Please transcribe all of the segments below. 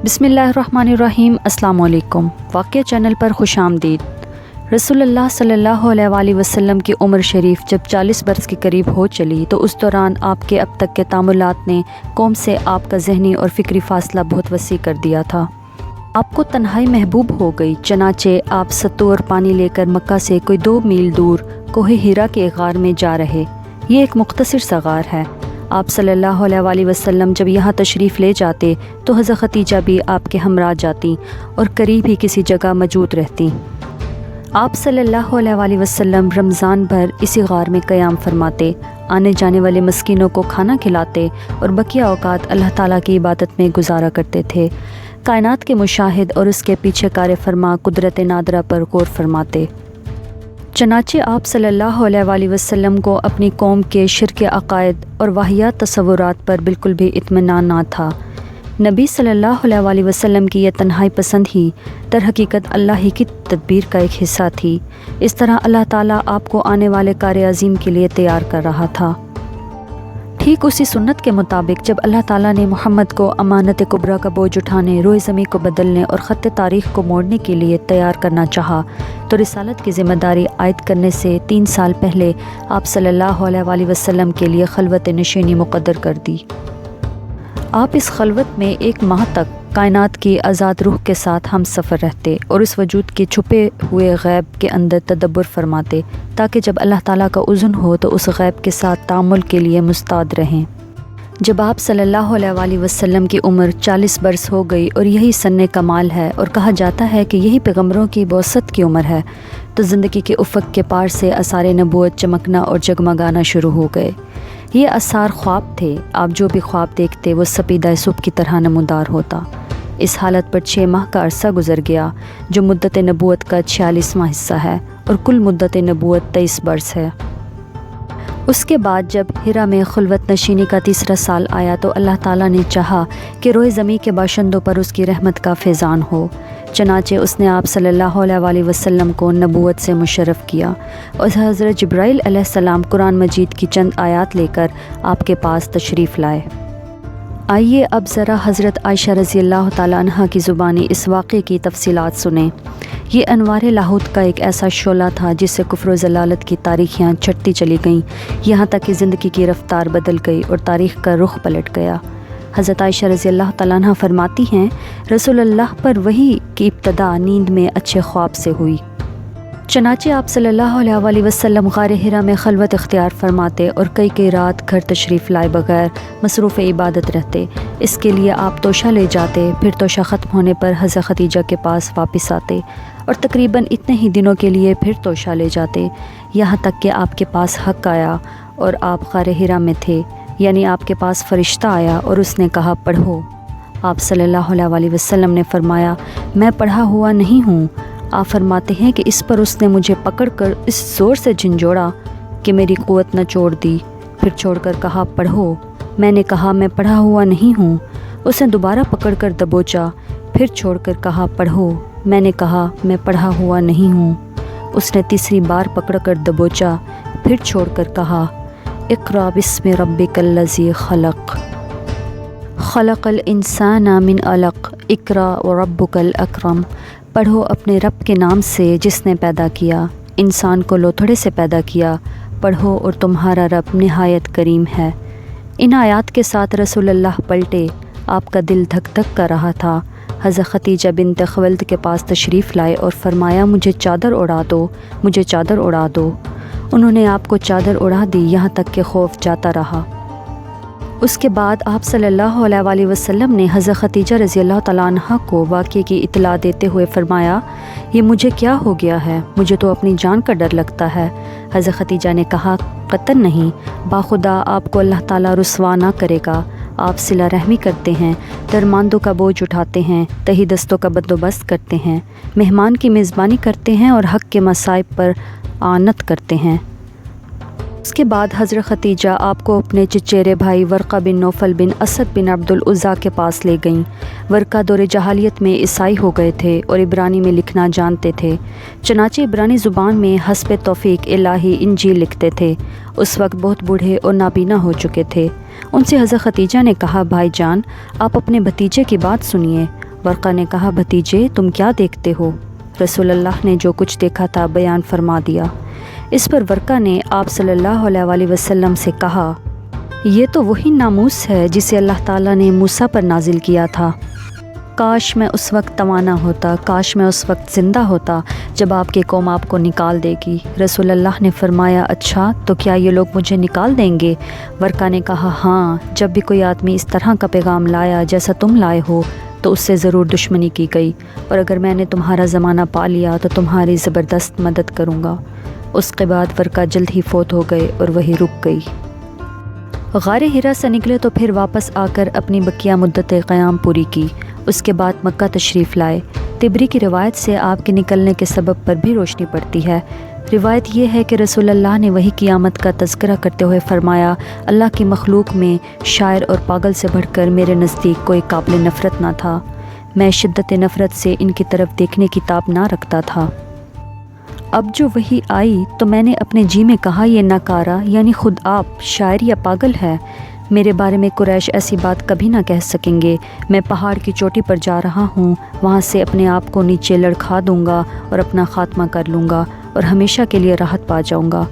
बिस्मिल्लाहिर्रहमानिर्रहीम। अस्सलाम वालेकुम। वाक़िया चैनल पर खुश आमदीद। रसूलुल्लाह सल्लल्लाहु अलैहि वसल्लम की उम्र शरीफ जब 40 बरस के करीब हो चली तो उस दौरान आपके अब तक के तामुलात ने कौम से आपका ज़हनी और फ़िक्री फ़ासला बहुत वसी कर दिया था। आपको तन्हाई महबूब हो गई, चनाचे आप सत्तू और पानी लेकर मक्का से कोई 2 मील दूर कोहे-हिरा के गार में जा रहे। ये एक मुख्तसर सा गार है। आप सल्लल्लाहु अलैहि वसल्लम जब यहाँ तशरीफ़ ले जाते तो हज़रत खतीजा भी आपके हमरा जाती और करीब ही किसी जगह मौजूद रहती। आप सल्लल्लाहु अलैहि वसल्लम रमज़ान भर इसी गार में क़याम फरमाते, आने जाने वाले मस्कीनों को खाना खिलाते और बकिया औकात अल्लाह ताला की इबादत में गुजारा करते थे। कायनात के मुशाहिद और उसके पीछे कार फरमा कुदरत नादरा पर गौर फरमाते। चनाचे आप सल्लल्लाहु अलैहि वसल्लम को अपनी कौम के शिरक अक़ायद और वाहियात तसव्वुरात पर बिल्कुल भी इत्मीनान ना था। नबी सल्लल्लाहु अलैहि वसल्लम की यह तन्हाई पसंद ही दर हकीकत अल्लाह ही की तदबीर का एक हिस्सा थी। इस तरह अल्लाह ताला आपको आने वाले कार्य अज़ीम के लिए तैयार कर रहा था। ठीक उसी सुन्नत के मुताबिक जब अल्लाह ताला ने मोहम्मद को अमानत कुबरा का बोझ उठाने, रोए ज़मीं को बदलने और ख़त्ते तारीख़ को मोड़ने के लिए तैयार करना चाहा तो रिसालत की ज़िम्मेदारी आयद करने से 3 साल पहले आप सल्लल्लाहु अलैहि वसल्लम के लिए खलवत नशीनी मुक़द्दर कर दी। आप इस खलवत में 1 माह तक कायनात की आज़ाद रूह के साथ हम सफ़र रहते और इस वजूद के छुपे हुए गैब के अंदर तदब्बुर फरमाते ताकि जब अल्लाह ताला का उज़्न हो तो उस गैब के साथ तामुल के लिए मुस्ताद रहें। जब आप सल्लल्लाहु अलैहि वसल्लम की उम्र 40 बरस हो गई और यही सन्ने कमाल है और कहा जाता है कि यही पैगम्बरों की बौसत की उम्र है तो ज़िंदगी के उफ़क़ के पार से आसार नबूवत चमकना और जगमगाना शुरू हो गए। ये आसार ख्वाब थे। आप जो भी ख्वाब देखते वो सपीदा सुबह की तरह नमूदार होता। इस हालत पर 6 माह का अरसा गुजर गया जो मुद्दत नबूवत का 46वां हिस्सा है और कुल मुद्दत नबूवत 23 बरस है। उसके बाद जब हिरा में खुलवत नशीनी का 3रा साल आया तो अल्लाह ताला ने चाहा कि रोए ज़मीं के बाशिंदों पर उसकी रहमत का फैज़ान हो। चनाचे उसने आप सल्लल्लाहु अलैहि वसल्लम को नबूवत से मुशर्रफ़ किया और हज़रत जिब्राइल अलैहिस्सलाम कुरान मजीद की चंद आयात लेकर आपके पास तशरीफ़ लाए। आइए अब ज़रा हज़रत आयशा रज़ियल्लाहु ताला अन्हा की ज़ुबानी इस वाक़े की तफ़सीलात सुनें। ये अनवार लाहौत का एक ऐसा शोला था जिससे कुफ्र व ज़लालत की तारीख़ियाँ छटती चली गईं, यहाँ तक कि ज़िंदगी की रफ़्तार बदल गई और तारीख़ का रुख पलट गया। हज़रत आयशा रज़ियल्लाहु ताला अन्हा फरमाती हैं, रसूलुल्लाह पर वही की इब्तदा नींद में अच्छे ख्वाब से हुई। चनाचे आप सल्लल्लाहु अलैहि वसल्लम गार-ए-हिरा में खलवत इख्तियार फरमाते और कई रात घर तशरीफ़ लाए बगैर मसरूफ़ इबादत रहते। इसके लिए आप तोशा ले जाते, फिर तोशा ख़त्म होने पर हज़रत खतीजा के पास वापस आते और तकरीबन इतने ही दिनों के लिए फिर तोशा ले जाते, यहाँ तक कि आपके पास हक़ आया और आप गार-ए-हिरा में थे, यानी आपके पास फ़रिश्ता आया और उसने कहा पढ़ो। आप सल्लल्लाहु अलैहि वसल्लम ने फ़रमाया मैं पढ़ा हुआ नहीं हूँ। आप फरमाते हैं कि इस पर उसने मुझे पकड़कर इस ज़ोर से झंझोड़ा कि मेरी क़ुव्वत न छोड़ दी, फिर छोड़कर कहा पढ़ो। मैंने कहा मैं पढ़ा हुआ नहीं हूँ। उसने दोबारा पकड़कर दबोचा, फिर छोड़कर कहा पढ़ो। मैंने कहा मैं पढ़ा हुआ नहीं हूँ। उसने तीसरी बार पकड़कर दबोचा, फिर छोड़कर कहा इक़रा बिस्मि रब्बिकल्लज़ी खलक़ खलक़ल इंसाना मिन अलक़ इक़रा व रब्बुकल अकरम। पढ़ो अपने रब के नाम से जिसने पैदा किया, इंसान को लोथड़े से पैदा किया। पढ़ो और तुम्हारा रब निहायत करीम है। इन आयात के साथ रसूलुल्लाह पलटे। आपका दिल धक धक कर रहा था। हज़रत खतीजा बिन्त खुवैलिद के पास तशरीफ़ लाए और फ़रमाया मुझे चादर उड़ा दो, मुझे चादर उड़ा दो। उन्होंने आपको चादर उड़ा दी, यहाँ तक कि खौफ जाता रहा। उसके बाद आप सल्लल्लाहु अलैहि वसल्लम ने हज़रत खतीजा रज़ियल्लाहु ताला अन्हा को वाक़े की इत्तला देते हुए फ़रमाया ये मुझे क्या हो गया है, मुझे तो अपनी जान का डर लगता है। हज़रत खतीजा ने कहा कतन नहीं, बाखुदा आपको अल्लाह ताला रुसवा ना करेगा। आप सिला रहमी करते हैं, दरमांदों का बोझ उठाते हैं, तही दस्तों का बंदोबस्त करते हैं, मेहमान की मेज़बानी करते हैं और हक़ के मसाइब पर आनत करते हैं। उसके बाद हज़रत खतीजा आपको अपने चचेरे भाई वर्क़ा बिन नौफल बिन असद बिन अब्दुल उज़्ज़ा के पास ले गईं। वर्क़ा दौरे जहालियत में ईसाई हो गए थे और इब्रानी में लिखना जानते थे। चनाचे इब्रानी ज़ुबान में हस्ब तौफ़ीक़ इलाही इंजील लिखते थे। उस वक्त बहुत बूढ़े और नाबीना हो चुके थे। उनसे हज़रत खतीजा ने कहा भाईजान आप अपने भतीजे की बात सुनिए। वर्क़ा ने कहा, भतीजे तुम क्या देखते हो? रसूल अल्लाह ने जो कुछ देखा था बयान फरमा दिया। इस पर वर्क़ा ने आप सल्लल्लाहु अलैहि वसल्लम से कहा, ये तो वही नामूस है जिसे अल्लाह ताला ने मूसा पर नाजिल किया था। काश मैं उस वक्त तवाना होता, काश मैं उस वक्त ज़िंदा होता जब आपकी कौम आपको निकाल देगी। रसूल अल्लाह ने फरमाया, अच्छा तो क्या ये लोग मुझे निकाल देंगे? वर्क़ा ने कहा, हाँ, जब भी कोई आदमी इस तरह का पैगाम लाया जैसा तुम लाए हो तो उससे ज़रूर दुश्मनी की गई, और अगर मैंने तुम्हारा ज़माना पा लिया तो तुम्हारी ज़बरदस्त मदद करूँगा। उसके बाद वर्क़ा जल्द ही फोत हो गए और वही रुक गई। गार-ए-हिरा से निकले तो फिर वापस आकर अपनी बकिया मुद्दत क़याम पूरी की। उसके बाद मक्का तशरीफ़ लाए। तिबरी की रिवायत से आपके निकलने के सबब पर भी रोशनी पड़ती है। रिवायत ये है कि रसूल अल्लाह ने वही क़यामत का तज़किरा करते हुए फ़रमाया, अल्लाह की मखलूक में शायर और पागल से बढ़कर मेरे नज़दीक कोई काबिल नफ़रत ना था। मैं शिद्दत नफ़रत से इनकी तरफ देखने की ताब ना रखता था। अब जो वही आई तो मैंने अपने जी में कहा, ये नकारा यानी ख़ुद आप शायर या पागल है। मेरे बारे में कुरैश ऐसी बात कभी ना कह सकेंगे। मैं पहाड़ की चोटी पर जा रहा हूँ, वहाँ से अपने आप को नीचे लड़खा दूँगा और अपना ख़ात्मा कर लूँगा और हमेशा के लिए राहत पा जाऊँगा।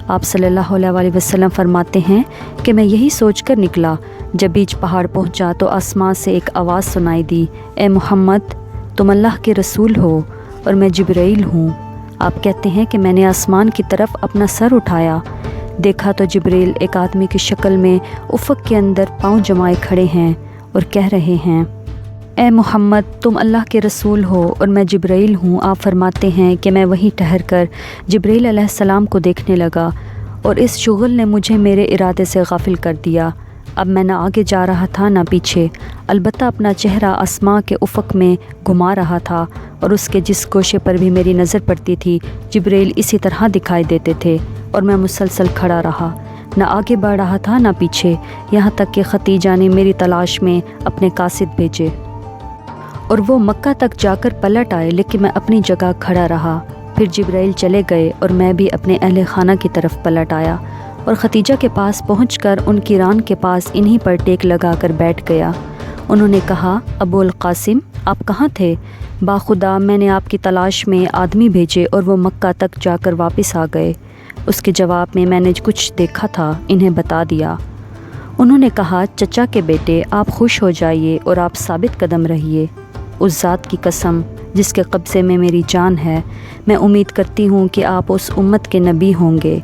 आप सल्लल्लाहु अलैहि वसल्लम फरमाते हैं कि मैं यही सोच कर निकला। जब बीच पहाड़ पहुँचा तो आसमान से एक आवाज़ सुनाई दी, ए मोहम्मद, तुम अल्लाह के रसूल हो और मैं जिब्राइल हूँ। आप कहते हैं कि मैंने आसमान की तरफ अपना सर उठाया, देखा तो जिब्राइल एक आदमी की शक्ल में उफ़क़ के अंदर पाँव जमाए खड़े हैं और कह रहे हैं, ए मोहम्मद, तुम अल्लाह के रसूल हो और मैं जिब्राइल हूँ। आप फरमाते हैं कि मैं वहीं ठहर कर जिब्राइल अलैहिस्सलाम को देखने लगा और इस शुगल ने मुझे मेरे इरादे से गाफिल कर दिया। अब मैं ना आगे जा रहा था ना पीछे, अलबत्ता अपना चेहरा आसमां के उफ़क़ में घुमा रहा था और उसके जिस गोशे पर भी मेरी नज़र पड़ती थी जिब्राइल इसी तरह दिखाई देते थे और मैं मुसलसल खड़ा रहा, ना आगे बढ़ रहा था ना पीछे, यहाँ तक कि खतीजा ने मेरी तलाश में अपने कासिद भेजे और वो मक्का तक जाकर पलट आए, लेकिन मैं अपनी जगह खड़ा रहा। फिर जिब्राइल चले गए और मैं भी अपने अहले खाना की तरफ पलट आया और खतीजा के पास पहुंचकर उनकी रान के पास इन्हीं पर टेक लगाकर बैठ गया। उन्होंने कहा, अबुल कासिम, आप कहाँ थे? बाखुदा मैंने आपकी तलाश में आदमी भेजे और वो मक्का तक जाकर वापस आ गए। उसके जवाब में मैंने कुछ देखा था, इन्हें बता दिया। उन्होंने कहा, चचा के बेटे, आप खुश हो जाइए और आप साबित कदम रहिए। उस ज़ात की कसम जिसके कब्ज़े में मेरी जान है, मैं उम्मीद करती हूँ कि आप उस उम्मत के नबी होंगे।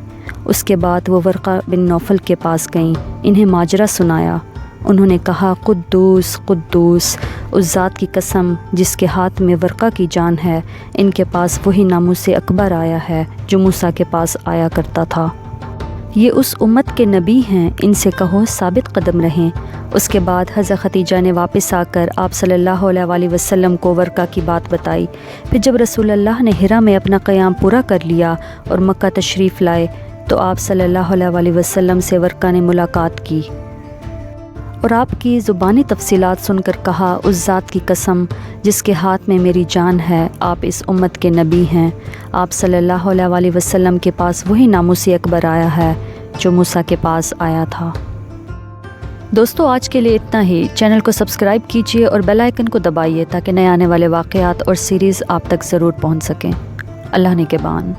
उसके बाद वो वर्क़ा बिन नौफल के पास गईं, इन्हें माजरा सुनाया। उन्होंने कहा, कुद्दूस कुद्दूस, उस ज़ात की कसम जिसके हाथ में वर्क़ा की जान है, इनके पास वही नामूसे अकबर आया है जो मूसा के पास आया करता था। ये उस उम्मत के नबी हैं, इनसे कहो साबित कदम रहें। उसके बाद हज़रत खतीजा ने वापस आकर आप सल्लल्लाहु अलैहि वसल्लम को वर्क़ा की बात बताई। फिर जब रसूल अल्लाह ने हिरा में अपना क़याम पूरा कर लिया और मक्का तशरीफ़ लाए तो आप सल्लल्लाहु अलैहि वसल्लम से वर्क़ा ने मुलाकात की और आपकी ज़ुबानी तफसीलात सुनकर कहा, उस ज़ात की कसम जिसके हाथ में मेरी जान है, आप इस उम्मत के नबी हैं। आप सल्लल्लाहु अलैहि वसल्लम के पास वही नामूसी अकबर आया है जो मूसा के पास आया था। दोस्तों, आज के लिए इतना ही। चैनल को सब्सक्राइब कीजिए और बेल आइकन को दबाइए ताकि नए आने वाले वाक़यात और सीरीज़ आप तक ज़रूर पहुँच सकें। अल्लाह ने के बान।